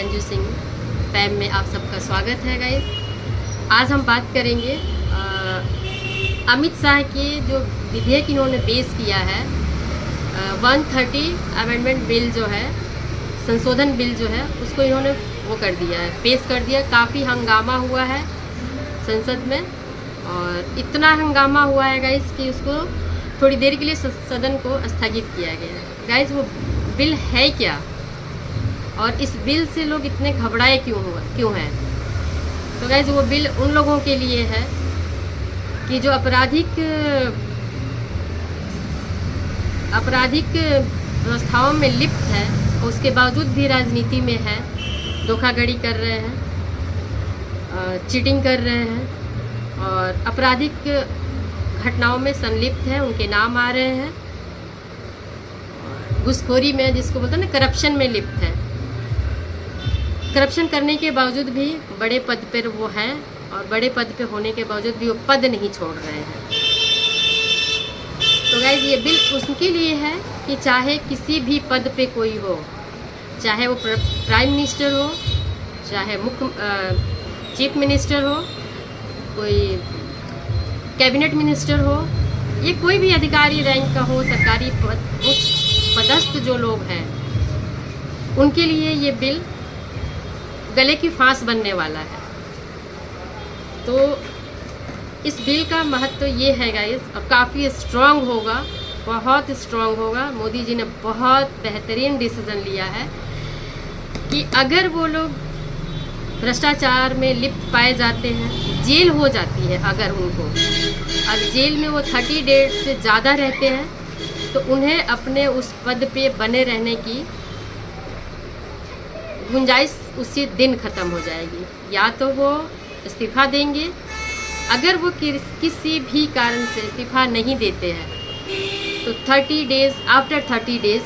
रंजू सिंह पैम में आप सबका स्वागत है गाइस। आज हम बात करेंगे अमित शाह के जो विधेयक इन्होंने पेश किया है 130 अमेंडमेंट बिल जो है, संशोधन बिल जो है, उसको इन्होंने वो कर दिया है, पेश कर दिया। काफ़ी हंगामा हुआ है संसद में और इतना हंगामा हुआ है गाइस कि उसको थोड़ी देर के लिए सदन को स्थगित किया गया है। गाइस वो बिल है क्या और इस बिल से लोग इतने घबराए क्यों हैं? तो गाइस वो बिल उन लोगों के लिए है कि जो आपराधिक व्यवस्थाओं में लिप्त है, उसके बावजूद भी राजनीति में है, धोखाधड़ी कर रहे हैं, चीटिंग कर रहे हैं और आपराधिक घटनाओं में संलिप्त है, उनके नाम आ रहे हैं। घूसखोरी में, जिसको बोलते हैं ना, करप्शन में लिप्त है। करप्शन करने के बावजूद भी बड़े पद पर वो हैं और बड़े पद पे होने के बावजूद भी वो पद नहीं छोड़ रहे हैं। तो गाइस ये बिल उनके लिए है कि चाहे किसी भी पद पे कोई हो, चाहे वो प्राइम मिनिस्टर हो, चाहे चीफ मिनिस्टर हो, कोई कैबिनेट मिनिस्टर हो, ये कोई भी अधिकारी रैंक का हो, सरकारी पदस्थ जो लोग हैं, उनके लिए ये बिल गले की फांस बनने वाला है। तो इस बिल का महत्व ये है गाइस, और काफ़ी स्ट्रांग होगा, बहुत स्ट्रांग होगा। मोदी जी ने बहुत बेहतरीन डिसीजन लिया है कि अगर वो लोग भ्रष्टाचार में लिप्त पाए जाते हैं, जेल हो जाती है अगर उनको, और जेल में वो 30 डेज से ज़्यादा रहते हैं, तो उन्हें अपने उस पद पे बने रहने की गुंजाइश उसी दिन ख़त्म हो जाएगी। या तो वो इस्तीफ़ा देंगे, अगर वो किसी भी कारण से इस्तीफ़ा नहीं देते हैं तो 30 डेज, आफ्टर 30 डेज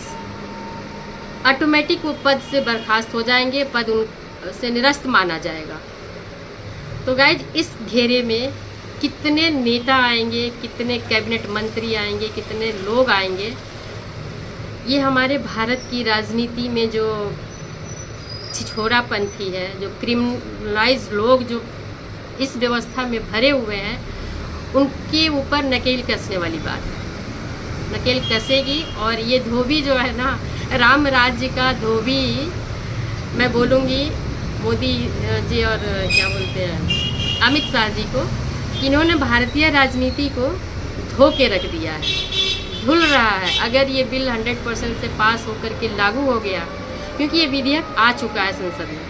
ऑटोमेटिक वो पद से बर्खास्त हो जाएंगे, पद उनसे निरस्त माना जाएगा। तो गाइज इस घेरे में कितने नेता आएंगे, कितने कैबिनेट मंत्री आएंगे, कितने लोग आएंगे, ये हमारे भारत की राजनीति में जो छिछोरापंथी है, जो क्रिमिनलाइज लोग जो इस व्यवस्था में भरे हुए हैं, उनके ऊपर नकेल कसने वाली बात है, नकेल कसेगी। और ये धोबी जो है ना, राम राज्य का धोबी, मैं बोलूँगी मोदी जी और क्या बोलते हैं अमित शाह जी को, इन्होंने भारतीय राजनीति को धो के रख दिया है, धुल रहा है। अगर ये बिल 100% से पास होकर के लागू हो गया, क्योंकि ये विधेयक आ चुका है संसद में,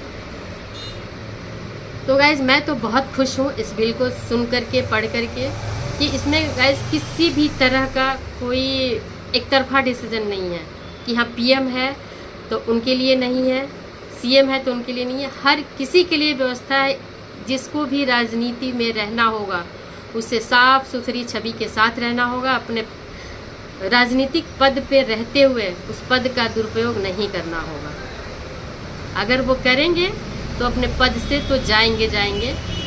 तो गाइज मैं तो बहुत खुश हूँ इस बिल को सुन करके, पढ़ करके, कि इसमें गाइज किसी भी तरह का कोई एक तरफा डिसीजन नहीं है कि हाँ पीएम है तो उनके लिए नहीं है, सीएम है तो उनके लिए नहीं है। हर किसी के लिए व्यवस्था है। जिसको भी राजनीति में रहना होगा उससे साफ सुथरी छवि के साथ रहना होगा, अपने राजनीतिक पद पे रहते हुए उस पद का दुरुपयोग नहीं करना होगा। अगर वो करेंगे तो अपने पद से तो जाएंगे,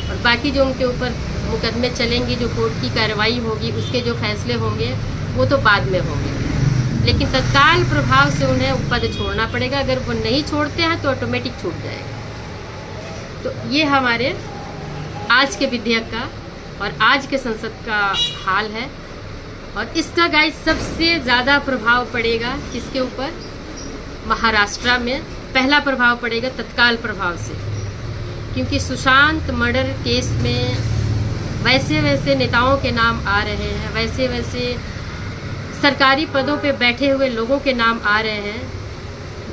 और बाकी जो उनके ऊपर मुकदमे चलेंगे, जो कोर्ट की कार्रवाई होगी, उसके जो फैसले होंगे वो तो बाद में होंगे, लेकिन तत्काल प्रभाव से उन्हें पद छोड़ना पड़ेगा। अगर वो नहीं छोड़ते हैं तो ऑटोमेटिक छूट जाएगा। तो ये हमारे आज के विधेयक का और आज के संसद का हाल है। और इसका गाइस सबसे ज़्यादा प्रभाव पड़ेगा किसके ऊपर? महाराष्ट्र में पहला प्रभाव पड़ेगा तत्काल प्रभाव से, क्योंकि सुशांत मर्डर केस में वैसे वैसे नेताओं के नाम आ रहे हैं, वैसे वैसे सरकारी पदों पे बैठे हुए लोगों के नाम आ रहे हैं,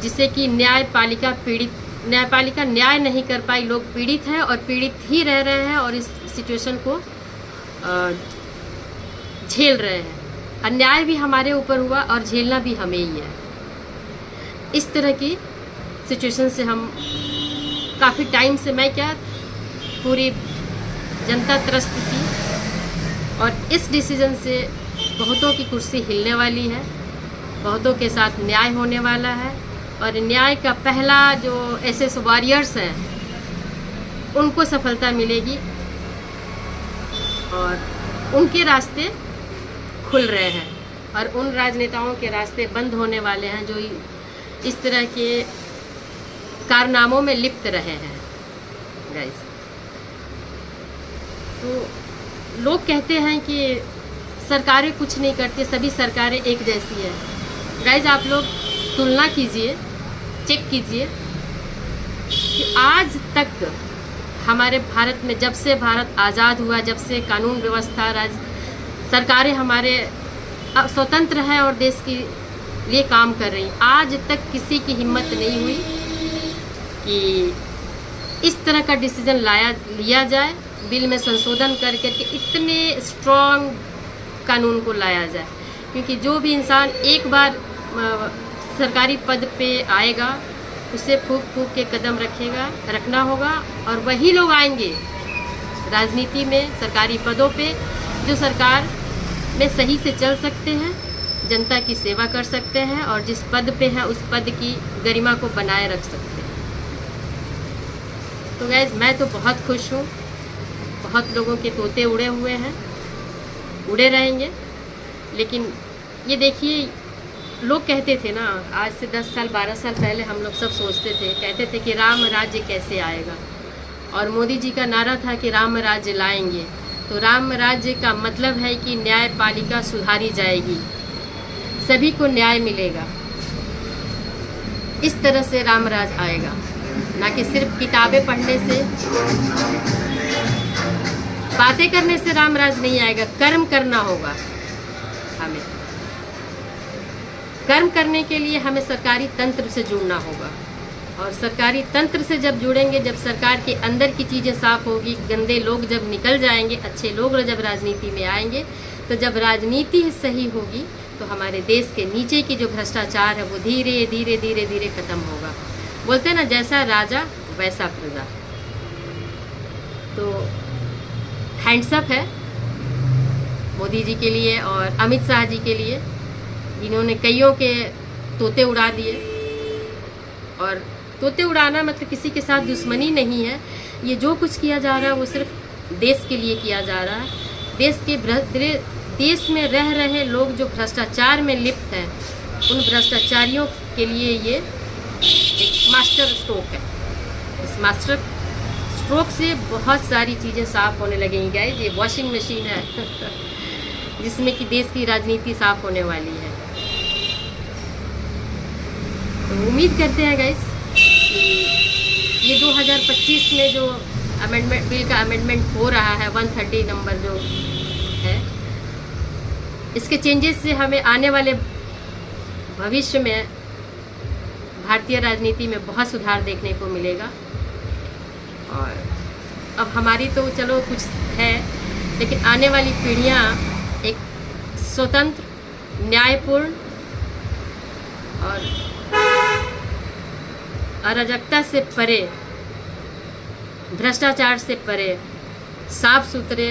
जिससे कि न्यायपालिका न्याय नहीं कर पाई, लोग पीड़ित हैं और पीड़ित ही रह रहे हैं और इस सिचुएशन को झेल रहे हैं। अन्याय भी हमारे ऊपर हुआ और झेलना भी हमें ही है। इस तरह की सिचुएशन से हम काफ़ी टाइम से, मैं क्या पूरी जनता त्रस्त थी, और इस डिसीजन से बहुतों की कुर्सी हिलने वाली है, बहुतों के साथ न्याय होने वाला है, और न्याय का पहला जो एसएस वॉरियर्स हैं उनको सफलता मिलेगी और उनके रास्ते खुल रहे हैं और उन राजनेताओं के रास्ते बंद होने वाले हैं जो इस तरह के कारनामों में लिप्त रहे हैं गाइस। तो लोग कहते हैं कि सरकारें कुछ नहीं करती, सभी सरकारें एक जैसी है। गाइस आप लोग तुलना कीजिए, चेक कीजिए कि आज तक हमारे भारत में, जब से भारत आज़ाद हुआ, जब से कानून व्यवस्था, सरकारें हमारे स्वतंत्र हैं और देश के लिए काम कर रही, आज तक किसी की हिम्मत नहीं हुई कि इस तरह का डिसीजन लिया जाए, बिल में संशोधन करके इतने स्ट्रॉन्ग कानून को लाया जाए। क्योंकि जो भी इंसान एक बार सरकारी पद पे आएगा, उसे फूंक फूंक के कदम रखना होगा, और वही लोग आएंगे राजनीति में, सरकारी पदों पे, जो सरकार में सही से चल सकते हैं, जनता की सेवा कर सकते हैं, और जिस पद पे है उस पद की गरिमा को बनाए रख सकते हैं। तो गैस मैं तो बहुत खुश हूँ। बहुत लोगों के तोते उड़े हुए हैं, उड़े रहेंगे। लेकिन ये देखिए, लोग कहते थे ना, आज से 10 साल 12 साल पहले हम लोग सब सोचते थे, कहते थे कि राम राज्य कैसे आएगा, और मोदी जी का नारा था कि राम राज्य लाएंगे। तो राम राज्य का मतलब है कि न्यायपालिका सुधारी जाएगी, सभी को न्याय मिलेगा। इस तरह से राम राज आएगा, ना कि सिर्फ किताबें पढ़ने से, बातें करने से राम राज नहीं आएगा। कर्म करना होगा हमें। कर्म करने के लिए हमें सरकारी तंत्र से जुड़ना होगा, और सरकारी तंत्र से जब जुड़ेंगे, जब सरकार के अंदर की चीज़ें साफ होगी, गंदे लोग जब निकल जाएंगे, अच्छे लोग जब राजनीति में आएंगे, तो जब राजनीति सही होगी तो हमारे देश के नीचे की जो भ्रष्टाचार है वो धीरे धीरे धीरे धीरे खत्म होगा। बोलते हैं ना, जैसा राजा वैसा प्रजा। तो हैंड्सअप है मोदी जी के लिए और अमित शाह जी के लिए, इन्होंने कईयों के तोते उड़ा दिए। और तोते उड़ाना मतलब किसी के साथ दुश्मनी नहीं है। ये जो कुछ किया जा रहा है वो सिर्फ देश के लिए किया जा रहा है। देश में रह रहे लोग जो भ्रष्टाचार में लिप्त हैं, उन भ्रष्टाचारियों के लिए ये एक मास्टर स्ट्रोक है। इस मास्टर स्ट्रोक से बहुत सारी चीज़ें साफ होने लगेंगी गाइस। ये वॉशिंग मशीन है जिसमें कि देश की राजनीति साफ होने वाली है। तो उम्मीद करते हैं गाइस कि ये 2025 में जो अमेंडमेंट, बिल का अमेंडमेंट हो रहा है, 130 नंबर जो है, इसके चेंजेस से हमें आने वाले भविष्य में भारतीय राजनीति में बहुत सुधार देखने को मिलेगा। और अब हमारी तो चलो कुछ है, लेकिन आने वाली पीढ़ियां एक स्वतंत्र, न्यायपूर्ण और अराजकता से परे, भ्रष्टाचार से परे, साफ सुथरे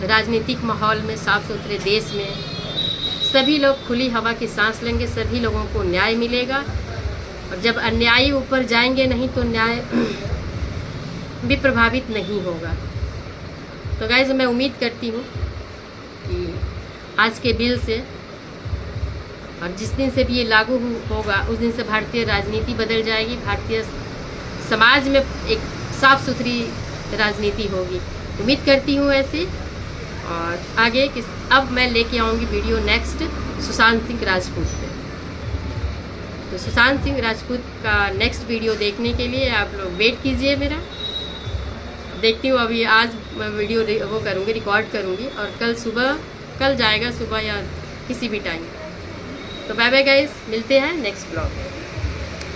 राजनीतिक माहौल में, साफ सुथरे देश में सभी लोग खुली हवा की सांस लेंगे, सभी लोगों को न्याय मिलेगा। और जब अन्यायी ऊपर जाएंगे नहीं तो न्याय भी प्रभावित नहीं होगा। तो गाइस मैं उम्मीद करती हूँ कि आज के बिल से, और जिस दिन से भी ये लागू होगा, उस दिन से भारतीय राजनीति बदल जाएगी, भारतीय समाज में एक साफ सुथरी राजनीति होगी। उम्मीद करती हूँ ऐसे। और आगे अब मैं लेके आऊँगी वीडियो नेक्स्ट सुशांत सिंह राजपूत पे। तो सुशांत सिंह राजपूत का नेक्स्ट वीडियो देखने के लिए आप लोग वेट कीजिए मेरा। देखती हूँ, अभी आज मैं वीडियो वो करूँगी, रिकॉर्ड करूँगी, और कल जाएगा सुबह या किसी भी टाइम। तो बाय बाय गाइस, मिलते हैं नेक्स्ट ब्लॉग में।